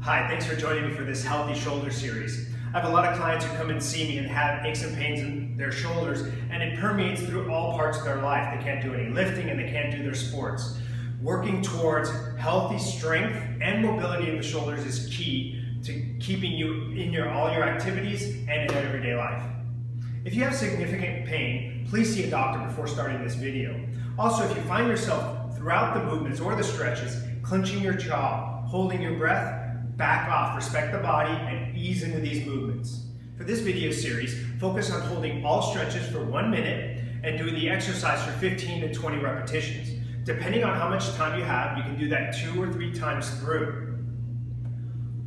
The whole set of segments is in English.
Hi, thanks for joining me for this healthy shoulder series. I have a lot of clients who come and see me and have aches and pains in their shoulders, and it permeates through all parts of their life. They can't do any lifting and they can't do their sports. Working towards healthy strength and mobility in the shoulders is key to keeping you in all your activities and in everyday life. If you have significant pain, please see a doctor before starting this video. Also, if you find yourself throughout the movements or the stretches, clenching your jaw, holding your breath, back off, respect the body, and ease into these movements. For this video series, focus on holding all stretches for 1 minute and doing the exercise for 15 to 20 repetitions. Depending on how much time you have, you can do that 2 or 3 times through.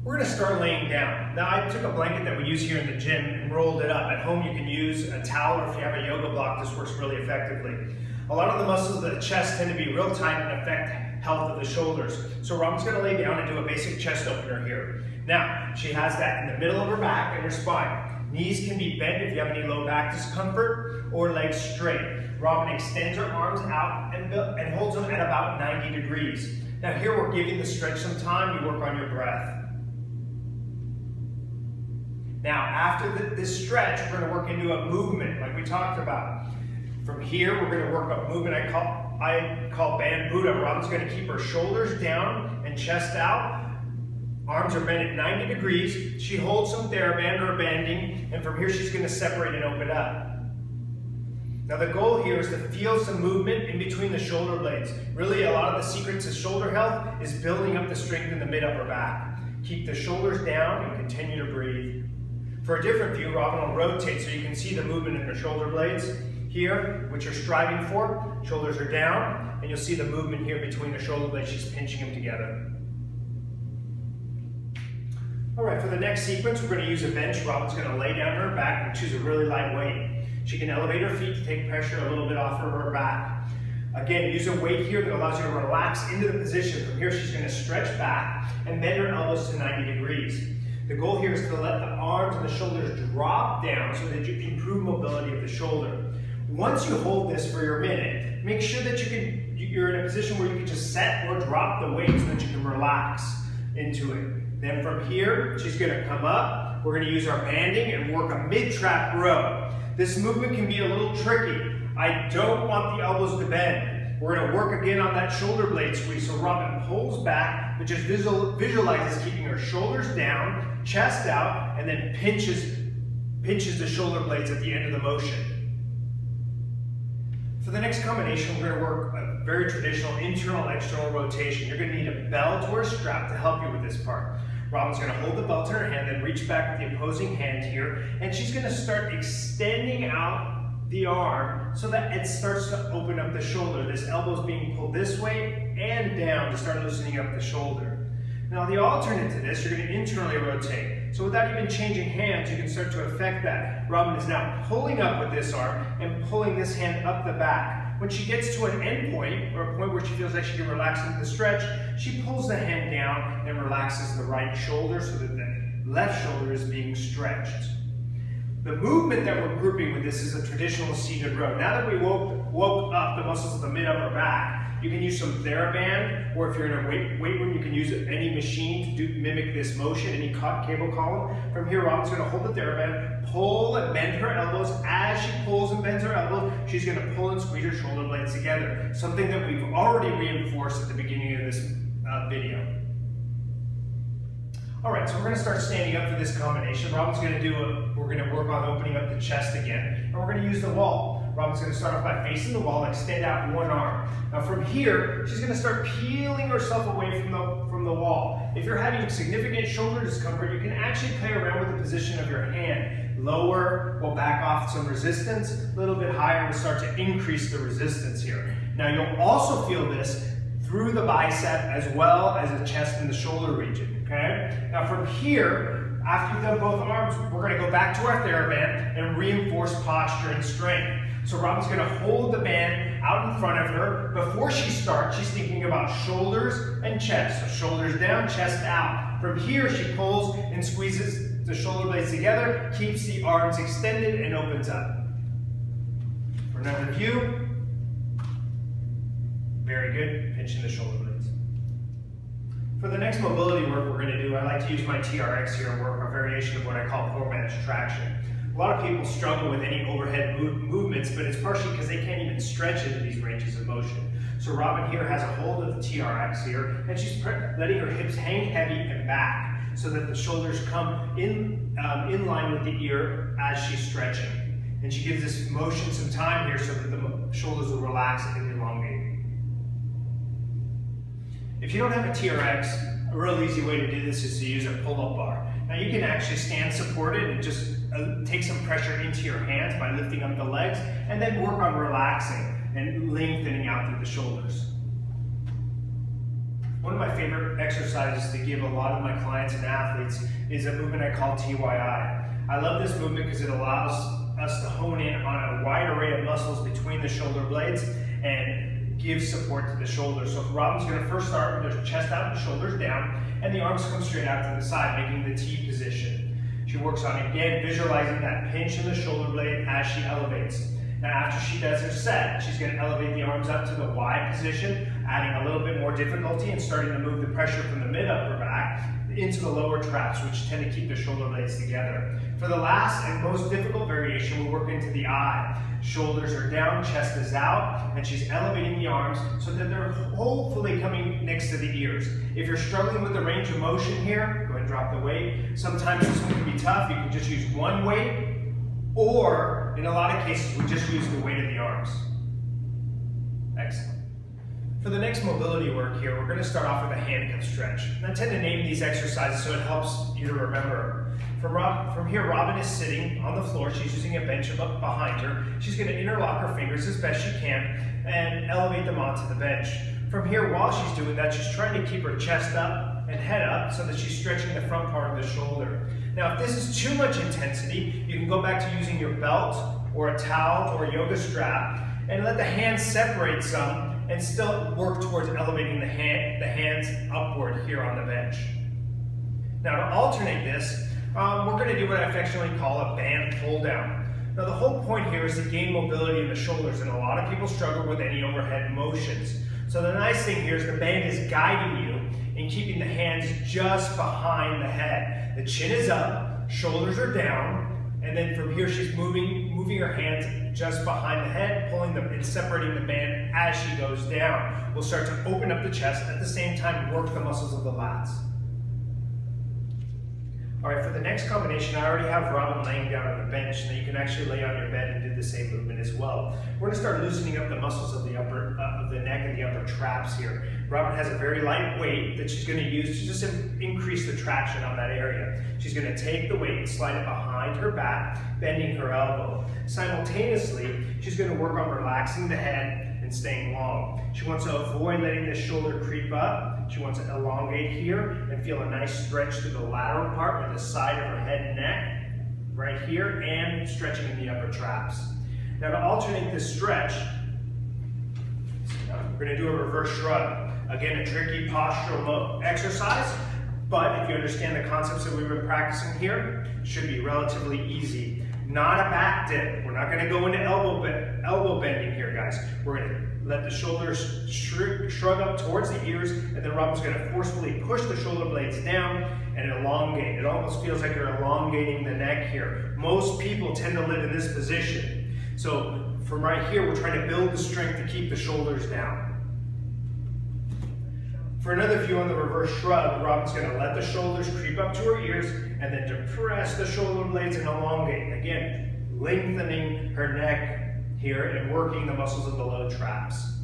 We're going to start laying down. Now, I took a blanket that we use here in the gym and rolled it up. At home, you can use a towel, or if you have a yoga block, this works really effectively. A lot of the muscles of the chest tend to be real tight and affect health of the shoulders. So Robin's going to lay down and do a basic chest opener here. Now, she has that in the middle of her back and her spine. Knees can be bent if you have any low back discomfort, or legs straight. Robin extends her arms out and holds them at about 90 degrees. Now here we're giving the stretch some time. You work on your breath. Now after this stretch, we're going to work into a movement like we talked about. From here, we're going to work a movement I call band Buddha. Robin's going to keep her shoulders down and chest out. Arms are bent at 90 degrees. She holds some TheraBand or banding, and from here she's going to separate and open up. Now the goal here is to feel some movement in between the shoulder blades. Really, a lot of the secrets to shoulder health is building up the strength in the mid-upper back. Keep the shoulders down and continue to breathe. For a different view, Robin will rotate so you can see the movement in her shoulder blades. Here, which you're striving for, shoulders are down, and you'll see the movement here between the shoulder blades. She's pinching them together. All right, for the next sequence, we're going to use a bench. Robin's going to lay down her back and choose a really light weight. She can elevate her feet to take pressure a little bit off of her back. Again, use a weight here that allows you to relax into the position. From here, she's going to stretch back and bend her elbows to 90 degrees. The goal here is to let the arms and the shoulders drop down so that you improve mobility of the shoulder. Once you hold this for your minute, make sure that you're in a position where you can just set or drop the weight so that you can relax into it. Then from here, she's going to come up. We're going to use our banding and work a mid-trap row. This movement can be a little tricky. I don't want the elbows to bend. We're going to work again on that shoulder blade squeeze. So Robin pulls back, but just visualizes keeping her shoulders down, chest out, and then pinches the shoulder blades at the end of the motion. For the next combination, we're going to work a very traditional internal-external rotation. You're going to need a belt or a strap to help you with this part. Robin's going to hold the belt in her hand, then reach back with the opposing hand here, and she's going to start extending out the arm so that it starts to open up the shoulder. This elbow's being pulled this way and down to start loosening up the shoulder. Now the alternate to this, you're going to internally rotate. So without even changing hands, you can start to affect that. Robin is now pulling up with this arm and pulling this hand up the back. When she gets to an end point, or a point where she feels like she can relax into the stretch, she pulls the hand down and relaxes the right shoulder so that the left shoulder is being stretched. The movement that we're grouping with this is a traditional seated row. Now that we woke up the muscles of the mid-upper back, you can use some TheraBand, or if you're in a weight room, you can use any machine to mimic this motion, any cable column. From here, Robin's going to hold the TheraBand, pull and bend her elbows. As she pulls and bends her elbows, she's going to pull and squeeze her shoulder blades together. Something that we've already reinforced at the beginning of this video. All right, so we're going to start standing up for this combination. Robin's going to we're going to work on opening up the chest again, and we're going to use the wall. Robin's going to start off by facing the wall and extend out one arm. Now from here, she's going to start peeling herself away from the wall. If you're having significant shoulder discomfort, you can actually play around with the position of your hand. Lower will back off some resistance, a little bit higher will start to increase the resistance here. Now you'll also feel this through the bicep as well as the chest and the shoulder region, okay? Now from here, after you've done both arms, we're going to go back to our TheraBand and reinforce posture and strength. So Robin's going to hold the band out in front of her. Before she starts, she's thinking about shoulders and chest. So shoulders down, chest out. From here, she pulls and squeezes the shoulder blades together, keeps the arms extended, and opens up. For another view, very good, pinching the shoulder blades. For the next mobility work we're going to do, I like to use my TRX here and work a variation of what I call poor managed traction. A lot of people struggle with any overhead movements, but it's partially because they can't even stretch into these ranges of motion. So Robin here has a hold of the TRX here, and she's letting her hips hang heavy and back so that the shoulders come in line with the ear as she's stretching. And she gives this motion some time here so that the shoulders will relax and elongate. If you don't have a TRX, a real easy way to do this is to use a pull-up bar. Now you can actually stand supported and just take some pressure into your hands by lifting up the legs, and then work on relaxing and lengthening out through the shoulders. One of my favorite exercises to give a lot of my clients and athletes is a movement I call TYI. I love this movement because it allows us to hone in on a wide array of muscles between the shoulder blades and give support to the shoulders. So Robin's going to first start with her chest out and shoulders down, and the arms come straight out to the side, making the T position. She works on, again, visualizing that pinch in the shoulder blade as she elevates. Now after she does her set, she's going to elevate the arms up to the Y position, adding a little bit more difficulty and starting to move the pressure from the mid-upper back into the lower traps, which tend to keep the shoulder blades together. For the last and most difficult variation, we'll work into the I. Shoulders are down, chest is out, and she's elevating the arms so that they're hopefully coming next to the ears. If you're struggling with the range of motion here, go ahead and drop the weight. Sometimes this one can be tough. You can just use one weight, or in a lot of cases, we just use the weight of the arms. Excellent. For the next mobility work here, we're going to start off with a handcuff stretch. And I tend to name these exercises so it helps you to remember. From here, Robin is sitting on the floor. She's using a bench up behind her. She's going to interlock her fingers as best she can and elevate them onto the bench. From here, while she's doing that, she's trying to keep her chest up and head up so that she's stretching the front part of the shoulder. Now, if this is too much intensity, you can go back to using your belt or a towel or a yoga strap and let the hands separate some and still work towards elevating the hands upward here on the bench. Now to alternate this, we're going to do what I affectionately call a band pull down. Now the whole point here is to gain mobility in the shoulders, and a lot of people struggle with any overhead motions. So the nice thing here is the band is guiding you in keeping the hands just behind the head. The chin is up, shoulders are down, and then from here she's moving her hands just behind the head, pulling them and separating the band as she goes down. We'll start to open up the chest at the same time, work the muscles of the lats. All right, for the next combination, I already have Robin laying down on the bench, and you can actually lay on your bed and do the same movement as well. We're gonna start loosening up the muscles of the neck and the upper traps here. Robin has a very light weight that she's gonna use to just increase the traction on that area. She's gonna take the weight and slide it behind her back, bending her elbow. Simultaneously, she's gonna work on relaxing the head and staying long. She wants to avoid letting the shoulder creep up. She wants to elongate here and feel a nice stretch through the lateral part or the side of her head and neck, right here, and stretching in the upper traps. Now to alternate this stretch, we're going to do a reverse shrug. Again, a tricky postural exercise, but if you understand the concepts that we've been practicing here, it should be relatively easy. Not a back dip. We're not going to go into elbow bending here, guys. We're going to let the shoulders shrug up towards the ears, and then Robin's going to forcefully push the shoulder blades down and elongate. It almost feels like you're elongating the neck here. Most people tend to live in this position. So from right here, we're trying to build the strength to keep the shoulders down. For another view on the reverse shrug, Robin's going to let the shoulders creep up to her ears and then depress the shoulder blades and elongate. Again, lengthening her neck here and working the muscles of the low traps.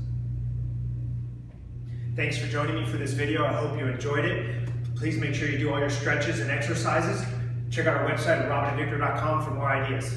Thanks for joining me for this video. I hope you enjoyed it. Please make sure you do all your stretches and exercises. Check out our website at robinandvictor.com for more ideas.